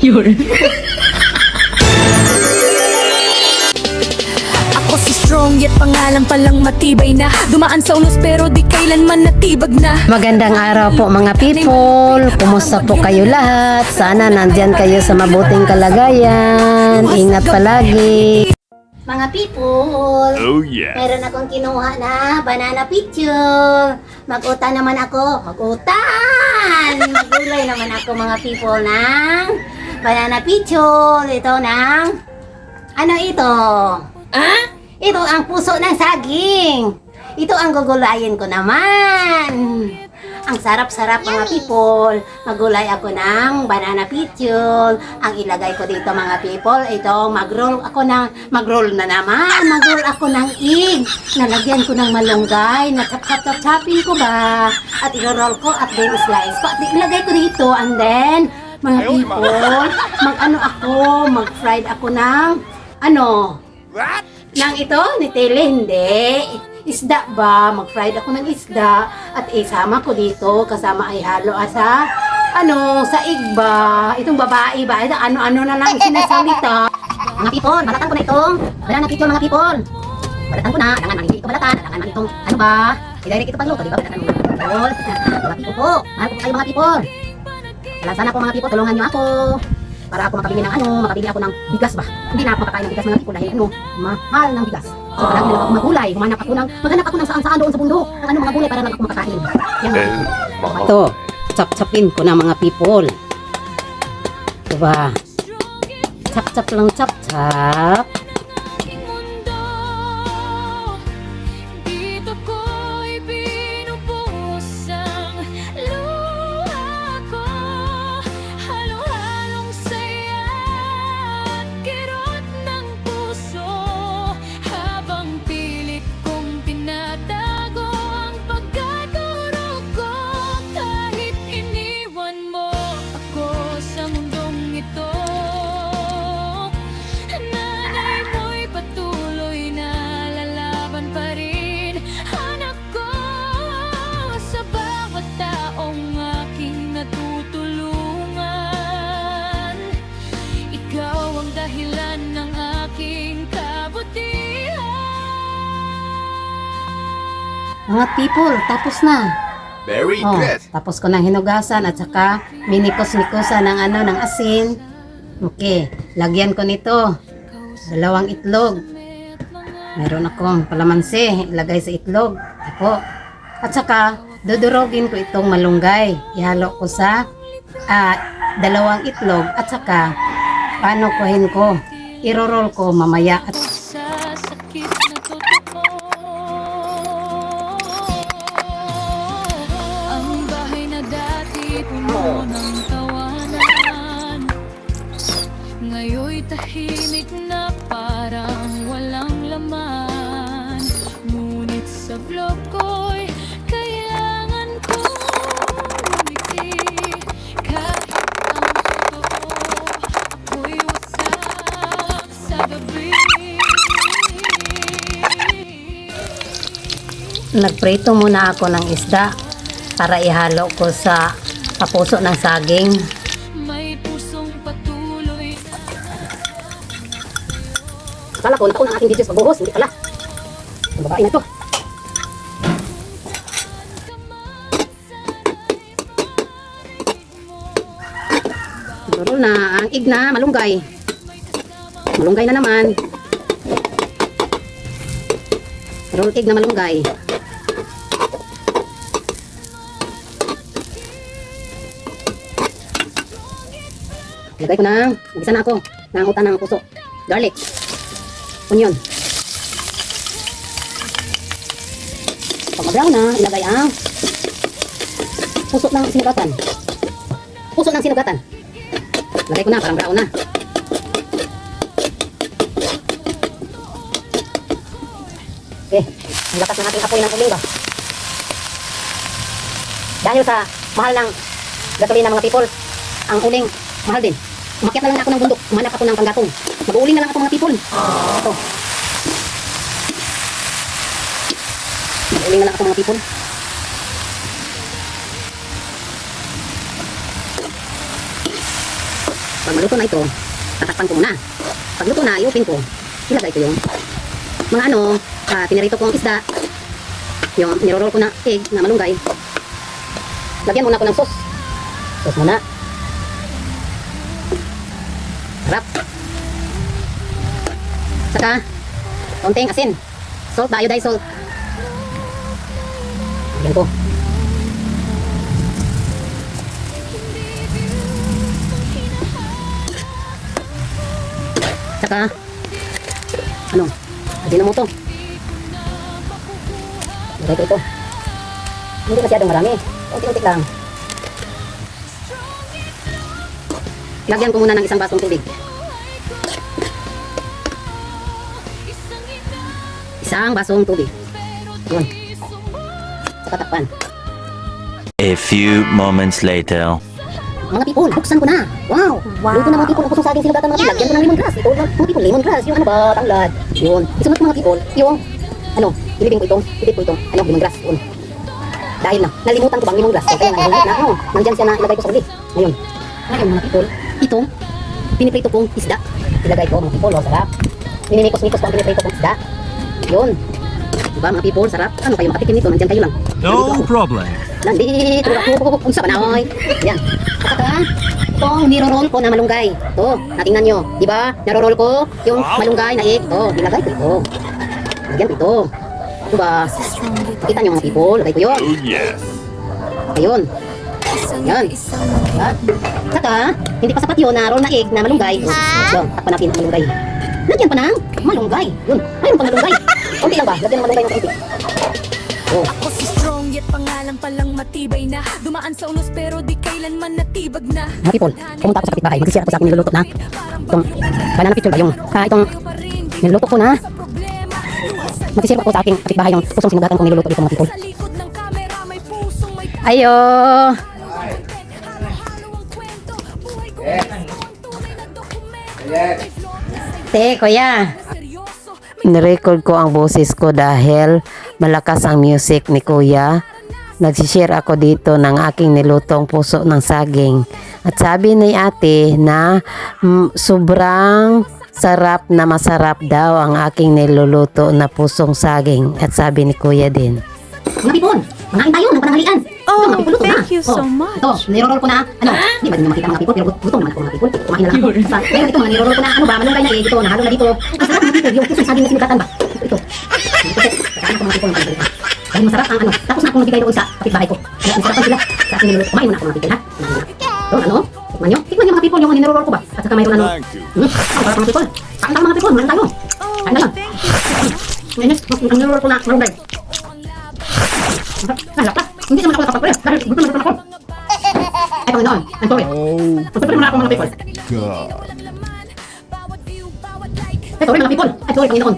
Yun. Ako si strong yet pangalan palang matibay na. Dumaan sa unos pero di kailanman natibag na. Magandang araw po mga people. Kumusta po kayo lahat? Sana nandyan kayo sa mabuting kalagayan. Ingat palagi. Mga people, Oh yeah. meron akong kinuha na banana picture. Mag-utan naman ako. Mag-utan! Magulay naman ako mga people ng banana picture. Ito ng... Ano ito? Ah? Ito ang puso ng saging. Ito ang gugulayin ko naman. Ang sarap-sarap mga people. Magulay ako ng banana picture. Ang ilagay ko dito mga people, ito mag-roll na naman. Mag-roll ako ng egg. Nalagyan ko ng malunggay. Chop-chop-chopin ko ba? At i-roll ko at then slice ko. At ilagay ko dito and then mga people, mag-fried ako ng What? nang ito, ni Tele, hindi. Isda ba? Mag-fried ako ng isda at isama ko dito kasama ay halo sa sa igba. Itong babae ba? Ito, ano na lang sinasalita. Mga people, balatan ko na itong banana picture mga people. Balatan ko na, alangan man hindi ito balatan, alangan man itong i-direct ito pagluto, di ba? Balatan mo mga people. Mga people po, mahal ko kayo mga people. Sana po mga people, tulungan niyo ako. Para ako makabili ng makabili ako ng bigas ba? Hindi na ako makakain ng bigas mga people dahil mahal ng bigas. So palagi na ako magulay, maghanap ako ng saan-saan doon sa bundok. Ng mga gulay para lang ako makakain. Yan. Ito, chop-chopin ko na mga people. Diba? Chop-chop lang, chop-chop. Dito ko'y binubuhos ang luha ko. Halo-halong saya at kirot ng puso. Habang pilit kong tinatago ang pagkaturo ko. Kahit iniwan mo ako sa mundong ito, nanay mo'y patuloy na lalaban pa rin. Anak ko, sa bawat taong aking natutulungan, ikaw ang dahilan ng aking kabutihan. Mga people, tapos na. Very Oh, good. tapos ko ng hinugasan at saka minikos-nikosan ng ng asin. Okay, lagyan ko nito 2 itlog. Meron akong kalamansi, ilagay sa itlog. Ako. At saka dudurogin ko itong malunggay. Ihalo ko sa 2 itlog at saka panukuhin ko. Irorol ko mamaya at Sa sakit na totoo, ang bahay na dati puno ng tawanan, ngayon'y tahimik na parang walang laman. Ngunit sa vlog ko'y kailangan kong umiti. Kahit ang totoo, ako'y wasak sa gabi. nagprito muna ako ng isda para ihalo ko sa papuso ng saging. May pusong patuloy. Akala ko ng aking videos magbuhos, hindi pala. Ang babae na to. Siguro na ang ig na malunggay. Malunggay na naman. Roll egg na malunggay. Lagay ko ng, mag-isa na ako, nangutan ng puso. Garlic. Onion. Pag mag-brown na, ilagay ang puso ng sinugatan. Puso ng sinugatan. Lagay ko na, parang brown na. Okay, ang lakas na nating apoy ng uling ba? Dahil sa mahal ng gasolina mga people, ang uling mahal din. Umakyat na lang ako ng bundok, umanap ako ng panggatong. Mag-uuling na lang ako mga people. Ito. Mag-uuling na lang ako mga people. Pag maluto na ito, tatakpan ko muna. Pag luto na, i-open ko. Ilagay ko yung mga pinirito kong isda. Yung niroroll ko na egg na malunggay. Lagyan muna ko ng sauce. Sauce muna. Harap. Saka, konting asin. Salt ba? Iodized salt. Lagyan ko. Saka, lagyan mo to. Lagay ko ito. Hindi masyadong marami. Unti-unti lang. Lagyan ko muna ng isang basong tubig. Isang basong tubig. Yun. Saka takpan. A few moments later. Mga people, buksan ko na. Wow! Luto na mga people. Ang kusong saging sinugatan mga people. Lagyan ko ng lemongrass. Ito, mga people, lemongrass. Yung tanglad. Yun. Isunod ko mga people, yung, ilibing ko itong, lemongrass. Yun. Dahil nalimutan ko bang lemongrass. So, kaya nandiyan siya na ilagay ko sa uli. Ngayon, mga people, itong, piniprito kong isda. Ilagay ko, mga people, sarap. Ninikos-nikos ko ang piniprito kong isda. Yun. Diba, mga people, sarap. Ano kayo makatikim nito? Nandiyan kayo lang. No problem. Nandito ako, unsa ba na, oy? Yan. At saka, itong niro-roll ko na malunggay. Ito, natingnan nyo. Diba, naro-roll ko yung malunggay na egg. Ito, nilagay ko ito. Lagyan ko ito. Diba, kita nyo mga people, lagay ko yun. Yes. Ayun. Yan. At saka, hindi pa sapat yun na roll na egg na malunggay. So, takpan natin ang malunggay. Nandiyan pa ng malunggay. Yun, mayroon pa malunggay. Kunti lang ba? Lagyan ng malunggay ng kunti. Oh. Ako si strong yet pangalan palang matibay na. Dumaan sa unos pero di kailanman natibag na. Mga people, pumunta ako sa kapitbahay. Mag-share ako sa aking niluluto na. Itong banana picture ba? Itong niluluto ko na. Mag-share ako sa aking kapitbahay yung pusong sinugatan kong niluluto dito mga people. Sa likod ng kamera may pusong may Ayo! Te, kuya. Nirecord ko ang boses ko dahil malakas ang music ni kuya. Nagsishare ako dito ng aking nilutong puso ng saging. At sabi ni ate na sobrang sarap na masarap daw ang aking niluluto na pusong saging. At sabi ni kuya din. Mga pipon, kumain tayo ng pananghalian. Oh, Ito, mga thank you so much. Ito, niroroll ko na, hindi ba din makita mga pipon, pero gutom naman ako mga pipon. Kumain na lang ako. Ngayon ito, niroroll ko na, malunggay na egg, ito, nahalo na dito. Ang sarap mga pipon, yung pusong saging na sinugatan ba? Ito. Kakain ako mga pipon ng pananghalian. Dahil masarap ang tapos na akong nagbigay doon sa kapitbahay ko. Kaya masarapan sila sa aking niluluto. Kumain muna ako mga pipon, ha? Ito, tikman nyo? Tikman nyo mga pipon, yung niroroll ko ba? At saka mayroon Thank you. Ang sarap mga pipon. Kain tayo mga pipon, malang tayo. Kain na lang. Ngayon, ang niroroll ko na, malunggay. Nalap na. Hindi naman ako nakapagpapalya. Dahil gutom na gutom ako. Ay, Panginoon. I'm sorry. Pagpapalya mo na ako mga people. God. Ay, sorry mga people. Ay, sorry Panginoon.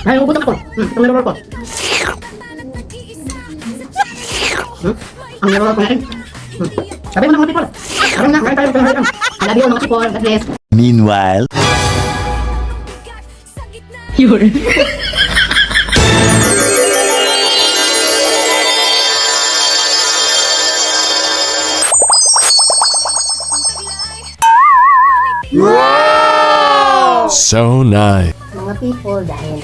Ay, gutom ako. Itong niroroll ko. Ang niroroll ko na rin. Sabi mo na mga people. Sabi mo na, ngayon tayo magpapalya. I love you mga people. God bless. Meanwhile. So nice. Mga people, dahil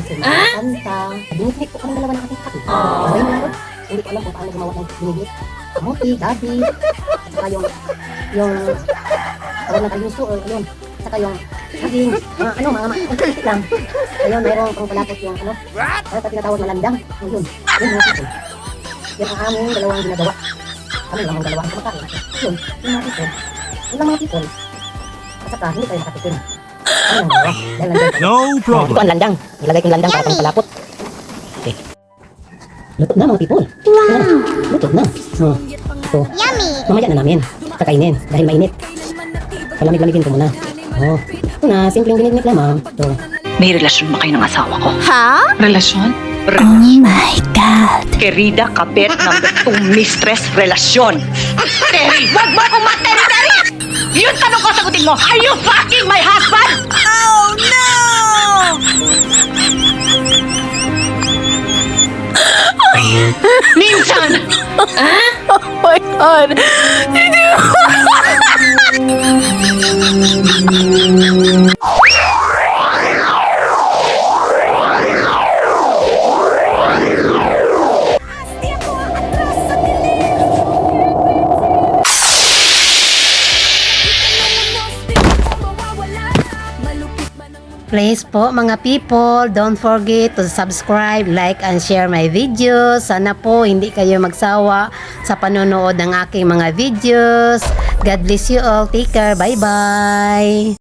sumakanta, binibig ko kami dalawa ng ating kapit. Sabay mo lang doon. Hindi ko alam kung paano gumawa ng binibig. Kamuti, gabi, at saka yung tawag na tayo gusto, or yun. At saka yung saging, mga konti lang. Ayun, mayroong pang palapot yung ano pa tinatawag na landang. Yun, mga people. Yun ang aming dalawang ginagawa. Kami lang ang dalawa ang kumakain. Yun, yung mga people. Yun lang mga people. At saka, hindi tayo nakatikim. Ano ang dalawa? Dahil landang. No Ito problem. ang landang. Ilagay ko yung landang para pang palapot. Okay. Luto na mga people. Wow! Luto na. Ito. Yummy! Mamaya na namin. Kakainin. Dahil mainit. Palamig-lamigin ko muna. Ito na. Simpleng binignit lamang. Ito. May relasyon ba kayo ng asawa ko? Ha? Relasyon? Oh my God. Querida kabet number 2 mistress relasyon. Terry, wag mo akong materi-teri! Yun tanong ko, sagutin mo. Are you fucking my husband? Oh no! Minsan! Oh my God. Hindi ko Please po mga people, don't forget to subscribe, like, and share my videos. Sana po hindi kayo magsawa sa panonood ng aking mga videos. God bless you all. Take care. Bye-bye.